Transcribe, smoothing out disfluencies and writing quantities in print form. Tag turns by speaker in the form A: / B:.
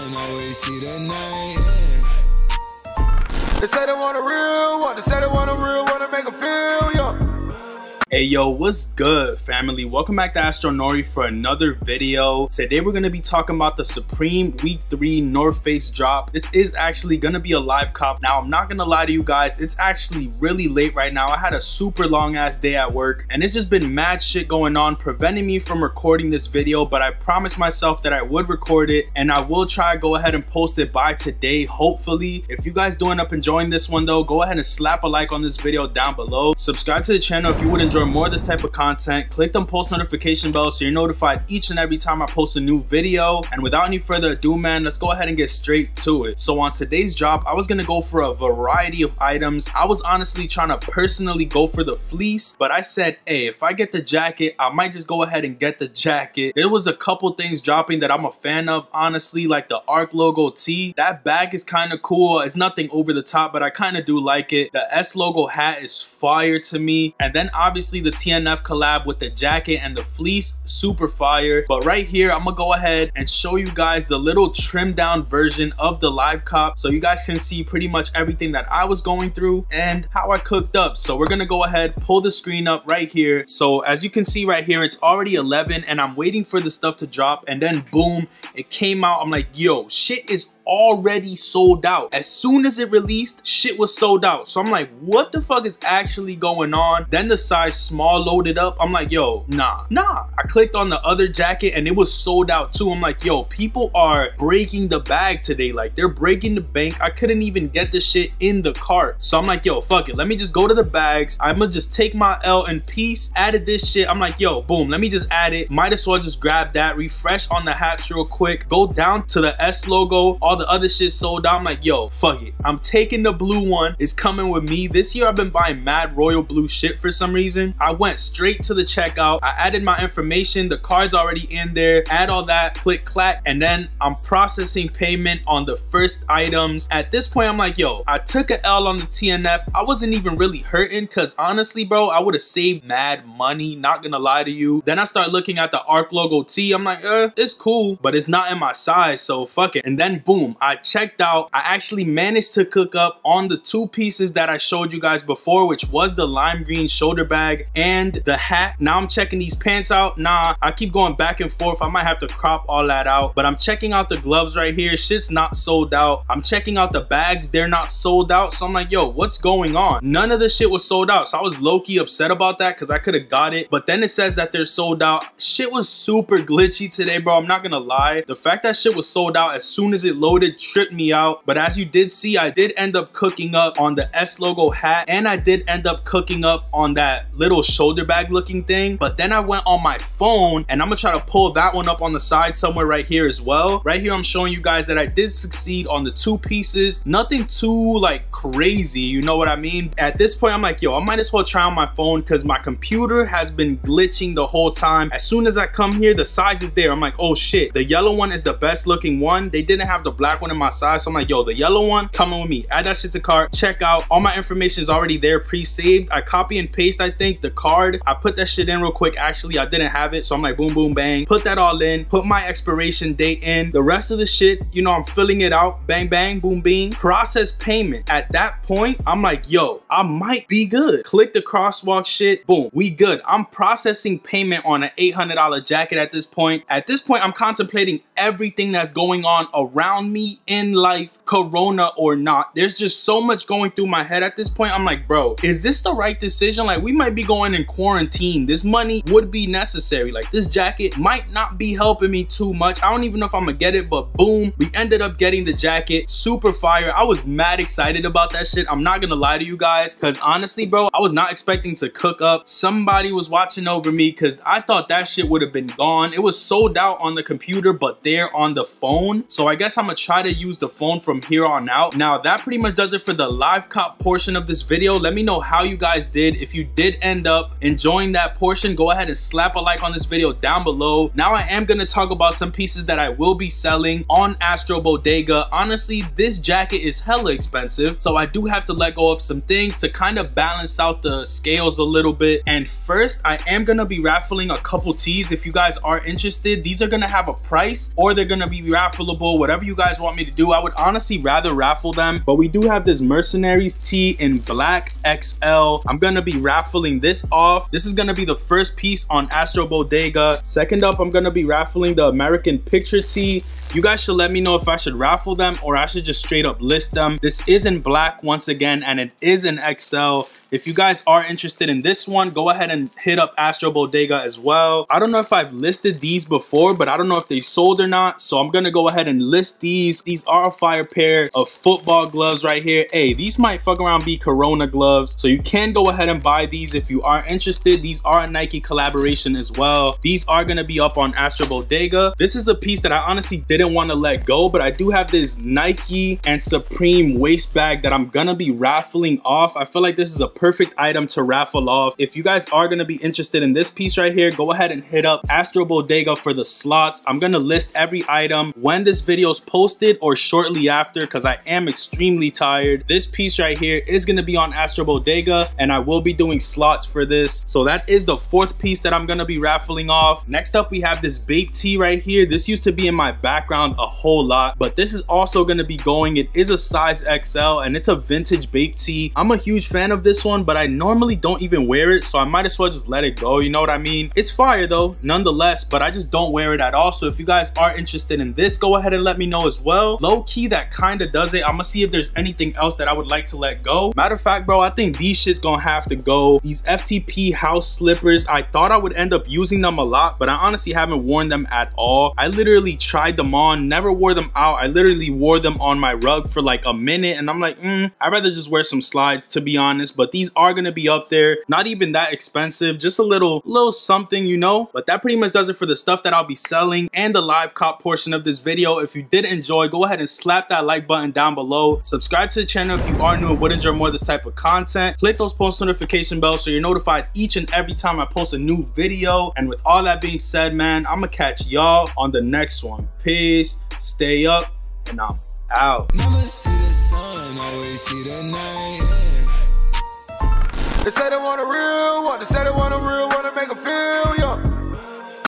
A: and always see the night. They say they want a real one, they say they want a real one to make them feel young.
B: Hey yo, what's good family? Welcome back to Astronori for another video. Today we're gonna be talking about the Supreme Week 3 North Face drop. This is actually gonna be a live cop. Now I'm not gonna lie to you guys, it's actually really late right now. I had a super long ass day at work and it's just been mad shit going on preventing me from recording this video, but I promised myself that I would record it and I will try to go ahead and post it by today, hopefully. If you guys do end up enjoying this one though, go ahead and slap a like on this video down below. Subscribe to the channel if you would enjoy more of this type of content. Click on post notification bell so you're notified each and every time I post a new video. And without any further ado, man, let's go ahead and get straight to it. So on today's drop, I was gonna go for a variety of items. I was honestly trying to personally go for the fleece, but I said, hey, if I get the jacket, I might just go ahead and get the jacket. There was a couple things dropping that I'm a fan of, honestly, like the ARC logo tee. That bag is kind of cool. It's nothing over the top, but I kind of do like it. The S logo hat is fire to me. And then obviously the TNF collab with the jacket and the fleece, super fire. But right here, I'm gonna go ahead and show you guys the little trimmed down version of the live cop so you guys can see pretty much everything that I was going through and how I cooked up. So we're gonna go ahead, pull the screen up right here. So as you can see right here, it's already 11 and I'm waiting for the stuff to drop, and then boom, it came out. I'm like, yo, shit is already sold out. As soon as it released, shit was sold out. So I'm like, what the fuck is actually going on? Then the size small loaded up. I'm like, yo, nah. I clicked on the other jacket and it was sold out too. I'm like, yo, people are breaking the bag today. Like, they're breaking the bank. I couldn't even get this shit in the cart. So I'm like, yo, fuck it. Let me just go to the bags. I'm gonna just take my L in peace. Added this shit. I'm like, yo, boom, let me just add it. Might as well just grab that. Refresh on the hats real quick. Go down to the S logo. All the other shit sold out. I'm like, yo, fuck it. I'm taking the blue one. It's coming with me. This year I've been buying mad royal blue shit for some reason. I went straight to the checkout. I added my information. The card's already in there. Add all that, click clack, and then I'm processing payment on the first items. At this point, I'm like, yo, I took an L on the TNF. I wasn't even really hurting because honestly, bro, I would have saved mad money, not gonna lie to you. Then I start looking at the ARC logo tee. I'm like, it's cool, but it's not in my size, so fuck it. And then boom, I checked out. I actually managed to cook up on the two pieces that I showed you guys before, which was the lime green shoulder bag and the hat. Now I'm checking these pants out. Nah, I keep going back and forth. I might have to crop all that out, but I'm checking out the gloves right here. Shit's not sold out. I'm checking out the bags. They're not sold out. So I'm like, yo, what's going on? None of the shit was sold out. So I was low-key upset about that because I could have got it, but then it says that they're sold out. Shit was super glitchy today, bro. I'm not gonna lie. The fact that shit was sold out as soon as it loaded tripped me out. But as you did see, I did end up cooking up on the S logo hat, and I did end up cooking up on that little shoulder bag looking thing. But then I went on my phone and I'm gonna try to pull that one up on the side somewhere right here as well. Right here I'm showing you guys that I did succeed on the two pieces. Nothing too like crazy, you know what I mean? At this point I'm like, yo, I might as well try on my phone because my computer has been glitching the whole time. As soon as I come here, the size is there. I'm like, oh shit, the yellow one is the best looking one. They didn't have the black one in my size, so I'm like, yo, the yellow one coming with me. Add that shit to cart. Check out. All my information is already there, pre-saved. I copy and paste, I think, the card. I put that shit in real quick. Actually, I didn't have it, so I'm like, boom, boom, bang. Put that all in. Put my expiration date in. The rest of the shit, you know, I'm filling it out. Bang, bang, boom, bing. Process payment. At that point, I'm like, yo, I might be good. Click the crosswalk shit. Boom, we good. I'm processing payment on an $800 jacket at this point. At this point, I'm contemplating everything that's going on around me in life, corona or not. There's just so much going through my head at this point. I'm like, bro, is this the right decision? Like, we might be going in quarantine. This money would be necessary. Like, this jacket might not be helping me too much. I don't even know if I'm gonna get it, but boom, we ended up getting the jacket. Super fire. I was mad excited about that shit. I'm not gonna lie to you guys, because honestly, bro, I was not expecting to cook up. Somebody was watching over me because I thought that shit would have been gone. It was sold out on the computer, but there on the phone. So I guess I'm gonna try to use the phone from here on out. Now that pretty much does it for the live cop portion of this video. Let me know how you guys did. If you did end up enjoying that portion, go ahead and slap a like on this video down below. Now I am gonna talk about some pieces that I will be selling on Astro Bodega. Honestly, this jacket is hella expensive, so I do have to let go of some things to kind of balance out the scales a little bit. And first, I am gonna be raffling a couple tees. If you guys are interested, these are gonna have a price or they're gonna be raffleable, whatever you guys guys want me to do. I would honestly rather raffle them, but we do have this Mercenaries tee in black XL. I'm gonna be raffling this off. This is gonna be the first piece on Astro Bodega. Second up, I'm gonna be raffling the American Picture tee. You guys should let me know if I should raffle them or I should just straight up list them. This is in black once again, and it is in XL. If you guys are interested in this one, go ahead and hit up Astro Bodega as well. I don't know if I've listed these before, but I don't know if they sold or not. So I'm gonna go ahead and list these. These are a fire pair of football gloves right here. Hey, these might fuck around be Corona gloves. So you can go ahead and buy these if you are interested. These are a Nike collaboration as well. These are gonna be up on Astro Bodega. This is a piece that I honestly didn't want to let go, but I do have this Nike and Supreme waist bag that I'm gonna be raffling off. I feel like this is a perfect item to raffle off. If you guys are gonna be interested in this piece right here, go ahead and hit up Astro Bodega for the slots. I'm gonna list every item when this video is posted or shortly after, because I am extremely tired. This piece right here is gonna be on Astro Bodega, and I will be doing slots for this. So that is the fourth piece that I'm gonna be raffling off. Next up, we have this Bape tee right here. This used to be in my background a whole lot, but this is also gonna be going. It is a size XL, and it's a vintage Bape tee. I'm a huge fan of this one, but I normally don't even wear it, so I might as well just let it go, you know what I mean? It's fire though, nonetheless, but I just don't wear it at all. So if you guys are interested in this, go ahead and let me know as well. Low key, that kind of does it. I'm gonna see if there's anything else that I would like to let go. Matter of fact, bro, I think these shit's gonna have to go. These FTP house slippers, I thought I would end up using them a lot, but I honestly haven't worn them at all. I literally tried them on, never wore them out. I literally wore them on my rug for like a minute, and I'm like, I'd rather just wear some slides, to be honest. But these are gonna be up there. Not even that expensive, just a little something, you know. But that pretty much does it for the stuff that I'll be selling and the live cop portion of this video. If you did enjoy, go ahead and slap that like button down below. Subscribe to the channel if you are new and would enjoy more of this type of content. Click those post notification bells so you're notified each and every time I post a new video. And with all that being said, man, I'm gonna catch y'all on the next one. Peace, stay up, and I'm out.
A: Never see the sun, always see the night. They say they want a real one, they say they want a real one to make them feel young.